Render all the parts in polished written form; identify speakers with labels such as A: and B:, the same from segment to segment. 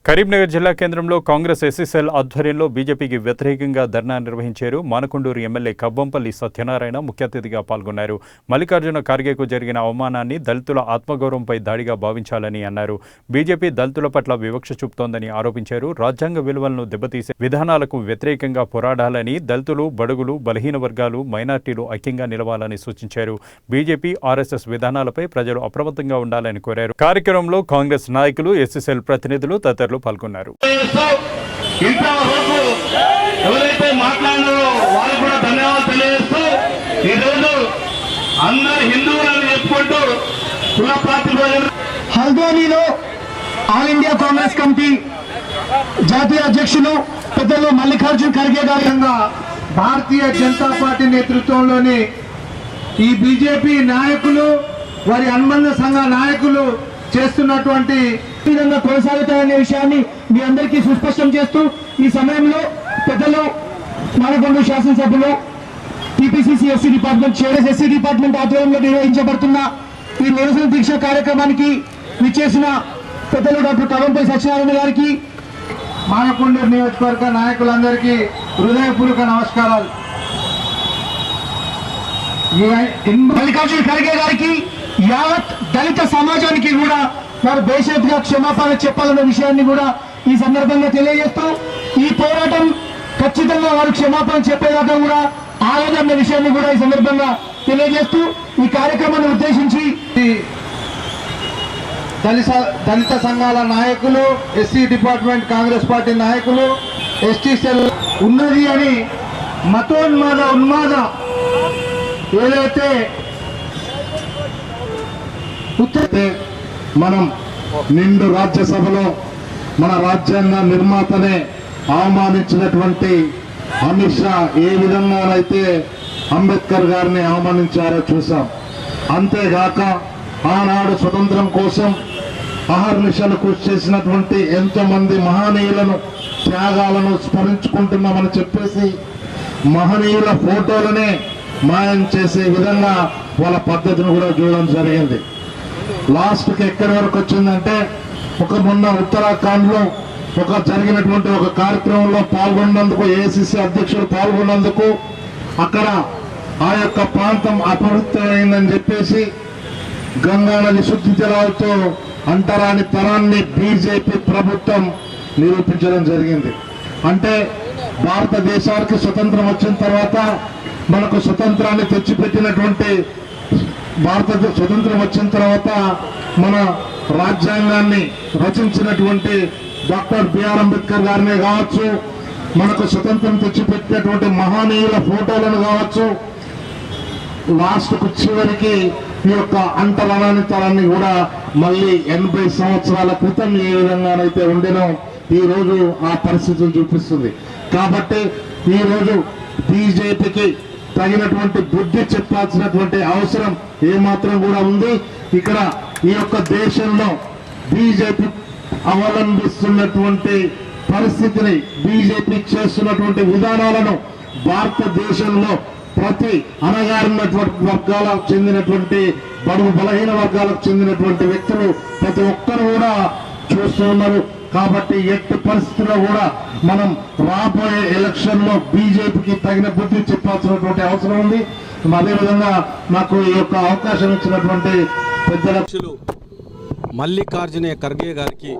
A: కరీంనగర్ జిల్లా కేంద్రంలో కాంగ్రెస్ ఎస్సీసెల్ ఆధ్వర్యంలో బీజేపీకి వ్యతిరేకంగా ధర్నా నిర్వహించారు. మానకొండూరు ఎమ్మెల్యే కవ్వంపల్లి సత్యనారాయణ ముఖ్య అతిథిగా పాల్గొన్నారు. మల్లికార్జున ఖార్గేకు జరిగిన అవమానాన్ని దళితుల ఆత్మగౌరవంపై దాడిగా భావించాలని అన్నారు. బీజేపీ దళితుల పట్ల వివక్ష చూపుతోందని ఆరోపించారు. రాజ్యాంగ విలువలను దెబ్బతీసే విధానాలకు వ్యతిరేకంగా పోరాడాలని, దళితులు, బడుగులు, బలహీన వర్గాలు, మైనార్టీలు ఐక్యంగా నిలవాలని సూచించారు. బీజేపీ, ఆర్ఎస్ఎస్ విధానాలపై ప్రజలు అప్రమత్తంగా ఉండాలని కోరారు. కార్యక్రమంలో కాంగ్రెస్ నాయకులు, ఎస్సీసెల్ ప్రతినిధులు తదితరులు పాల్గొన్నారు.
B: ఎవరైతే మాట్లాడారో వాళ్ళు కూడా ధన్యవాదాలు తెలియజేస్తూ ఈరోజు అందరు హిందువులను చెప్పుకుంటూ కుల ప్రాతిపదికన
C: హల్ద్వానీలో ఆల్ ఇండియా కాంగ్రెస్ కమిటీ జాతీయ అధ్యక్షులు పెద్దలు మల్లికార్జున ఖర్గే గారి
D: భారతీయ జనతా పార్టీ నేతృత్వంలోని ఈ బీజేపీ నాయకులు, వారి అనుబంధ సంఘ నాయకులు చేస్తున్నటువంటి
C: విధంగా కొనసాగుతాయనే విషయాన్ని మీ అందరికీ సుస్పష్టం చేస్తూ ఈ సమయంలో పెద్దలు మానకొండూరు శాసనసభ్యులు TPCC SC department chairman SC department ఆధ్వర్యంలో నిర్వహించబడుతున్న ఈ నిరసన దీక్ష కార్యక్రమానికి విచ్చేసిన పెద్దలు డాక్టర్ కవ్వంపల్లి సత్యనారాయణ గారికి,
D: మానకొండూరు నియోజకవర్గ నాయకులందరికీ హృదయపూర్వక నమస్కారాలు.
C: మల్లికార్జున ఖర్గే గారికి, యావత్ దళిత సమాజానికి కూడా వారు బేషరతుగా క్షమాపణ చెప్పాలన్న విషయాన్ని కూడా ఈ సందర్భంగా తెలియజేస్తూ, ఈ పోరాటం ఖచ్చితంగా వారు క్షమాపణ చెప్పేదాకా కూడా ఆగదన్న విషయాన్ని కూడా ఈ సందర్భంగా తెలియజేస్తూ ఈ కార్యక్రమాన్ని ఉద్దేశించి
D: దళిత సంఘాల నాయకులు, ఎస్సీ డిపార్ట్మెంట్ కాంగ్రెస్ పార్టీ నాయకులు, ఎస్టీ సెల్ ఉన్నది అని ఉన్మాద ఏదైతే
E: మనం నిండు రాజ్యసభలో మన రాజ్యాంగ నిర్మాతనే అవమానించినటువంటి అమిత్ షా ఏ విధంగానైతే అంబేద్కర్ గారిని అవమానించారో చూసాం. అంతేగాక ఆనాడు స్వతంత్రం కోసం అహర్నిశలు కృషి చేసినటువంటి ఎంతో మంది మహనీయులను, త్యాగాలను స్మరించుకుంటున్నామని చెప్పేసి మహనీయుల ఫోటోలనే మాయం చేసే విధంగా వాళ్ళ పద్ధతిని కూడా చూడడం జరిగింది. లాస్ట్కి ఎక్కడి వరకు వచ్చిందంటే, మొన్న ఉత్తరాఖండ్లో జరిగినటువంటి ఒక కార్యక్రమంలో పాల్గొన్నందుకు, ఏఐసిసి అధ్యక్షుడు పాల్గొన్నందుకు అక్కడ ఆ యొక్క ప్రాంతం అపవిత్రమైందని చెప్పేసి గంగా నది శుద్ధి జలాలతో అంటరాని తరాన్ని బీజేపీ ప్రభుత్వం నిరూపించడం జరిగింది. అంటే భారతదేశానికి స్వతంత్రం వచ్చిన తర్వాత మనకు స్వతంత్రాన్ని తెచ్చిపెట్టినటువంటి స్వతంత్రం వచ్చిన తర్వాత మన రాజ్యాంగాన్ని రచించినటువంటి డాక్టర్ బిఆర్ అంబేద్కర్ గారినే కావచ్చు, మనకు స్వతంత్రం తెచ్చిపెట్టినటువంటి మహనీయుల ఫోటోలను కావచ్చు, లాస్ట్కు చివరికి ఈ యొక్క అంటరాని తరాన్ని కూడా మళ్ళీ 80 సంవత్సరాల క్రితం ఏ విధంగానైతే ఉండేనో ఈ రోజు ఆ పరిస్థితులు చూపిస్తుంది. కాబట్టి ఈ రోజు బీజేపీకి తగినటువంటి బుద్ధి చెప్పాల్సినటువంటి అవసరం ఏమాత్రం కూడా ఉంది. ఇక్కడ ఈ యొక్క దేశంలో బీజేపీ అవలంబిస్తున్నటువంటి పరిస్థితిని, బీజేపీ చేస్తున్నటువంటి విధానాలను భారతదేశంలో ప్రతి అణగారినటువంటి వర్గాలకు చెందినటువంటి, బడుగు బలహీన వర్గాలకు చెందినటువంటి వ్యక్తులు ప్రతి ఒక్కరు కూడా చూస్తూ ఉన్నారు. కాబట్టి ఎట్టి పరిస్థితుల్లో కూడా మనం రాబోయే ఎలక్షన్ లో బీజేపీకి తగిన బుద్ధి చెప్పాల్సినటువంటి అవసరం ఉంది. అదేవిధంగా నాకు ఈ యొక్క అవకాశం ఇచ్చినటువంటి పెద్దలు
F: మల్లికార్జున ఖర్గే గారికి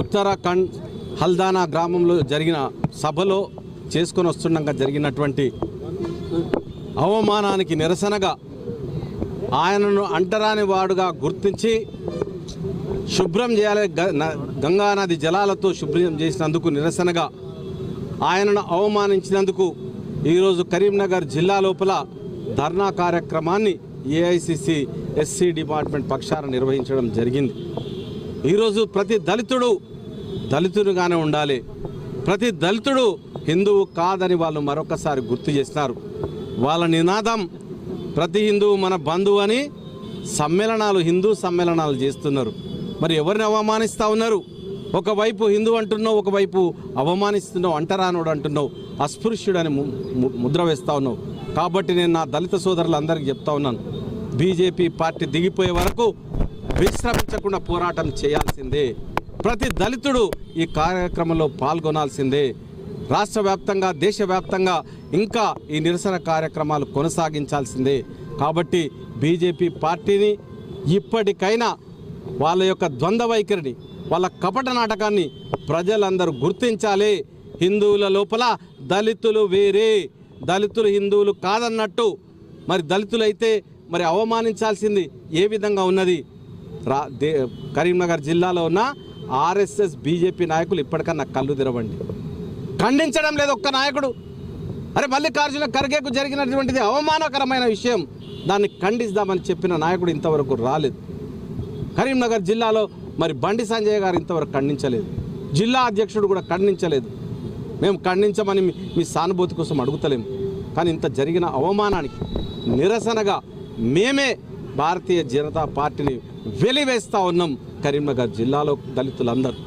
F: ఉత్తరాఖండ్ హల్దానా గ్రామంలో జరిగిన సభలో చేసుకొని వస్తుండగా జరిగినటువంటి అవమానానికి నిరసనగా, ఆయనను అంటరాని వాడుగా గుర్తించి శుభ్రం చేయాలి, గంగానది జలాలతో శుభ్రం చేసినందుకు నిరసనగా, ఆయనను అవమానించినందుకు ఈరోజు కరీంనగర్ జిల్లా లోపల ధర్నా కార్యక్రమాన్ని ఏఐసిసి ఎస్సీ డిపార్ట్మెంట్ పక్షాన నిర్వహించడం జరిగింది. ఈరోజు ప్రతి దళితుడుగానే ఉండాలి, ప్రతి దళితుడు హిందువు కాదని వాళ్ళు మరొకసారి గుర్తు చేస్తున్నారు. వాళ్ళ నినాదం ప్రతి హిందువు మన బంధువు అని హిందూ సమ్మేళనాలు చేస్తున్నారు. మరి ఎవరిని అవమానిస్తూ ఉన్నారు? ఒకవైపు హిందూ అంటున్నావు, ఒకవైపు అవమానిస్తున్నావు, అంటరానుడు అంటున్నావు, అస్పృశ్యుడని ముద్ర వేస్తూ ఉన్నావు. కాబట్టి నేను నా దళిత సోదరులందరికీ చెప్తా ఉన్నాను, బీజేపీ పార్టీ దిగిపోయే వరకు విశ్రమించకుండా పోరాటం చేయాల్సిందే. ప్రతి దళితుడు ఈ కార్యక్రమంలో పాల్గొనాల్సిందే. రాష్ట్ర వ్యాప్తంగా దేశవ్యాప్తంగా ఇంకా ఈ నిరసన కార్యక్రమాలు కొనసాగించాల్సిందే. కాబట్టి బీజేపీ పార్టీని ఇప్పటికైనా వాళ్ళ యొక్క ద్వంద్వ వైఖరిని, వాళ్ళ కపట నాటకాన్ని ప్రజలందరూ గుర్తించాలి. హిందువుల లోపల దళితులు వేరే, దళితులు హిందువులు కాదన్నట్టు మరి దళితులైతే మరి అవమానించాల్సింది ఏ విధంగా ఉన్నది? కరీంనగర్ జిల్లాలో ఉన్న ఆర్ఎస్ఎస్ బీజేపీ నాయకులు ఇప్పటికన్నా కళ్ళు తెరవండి. ఖండించడం లేదు ఒక్క నాయకుడు. అరే మల్లికార్జున ఖర్గేకు జరిగినటువంటిది అవమానకరమైన విషయం, దాన్ని ఖండిస్తామని చెప్పిన నాయకుడు ఇంతవరకు రాలేదు. కరీంనగర్ జిల్లాలో మరి బండి సంజయ్ గారు ఇంతవరకు ఖండించలేదు, జిల్లా అధ్యక్షుడు కూడా ఖండించలేదు. మేము ఖండించమని మీ సానుభూతి కోసం అడుగుతలేము, కానీ ఇంత జరిగిన అవమానానికి నిరసనగా మేమే భారతీయ జనతా పార్టీని వెలివేస్తూ ఉన్నాం కరీంనగర్ జిల్లాలో దళితులందరూ.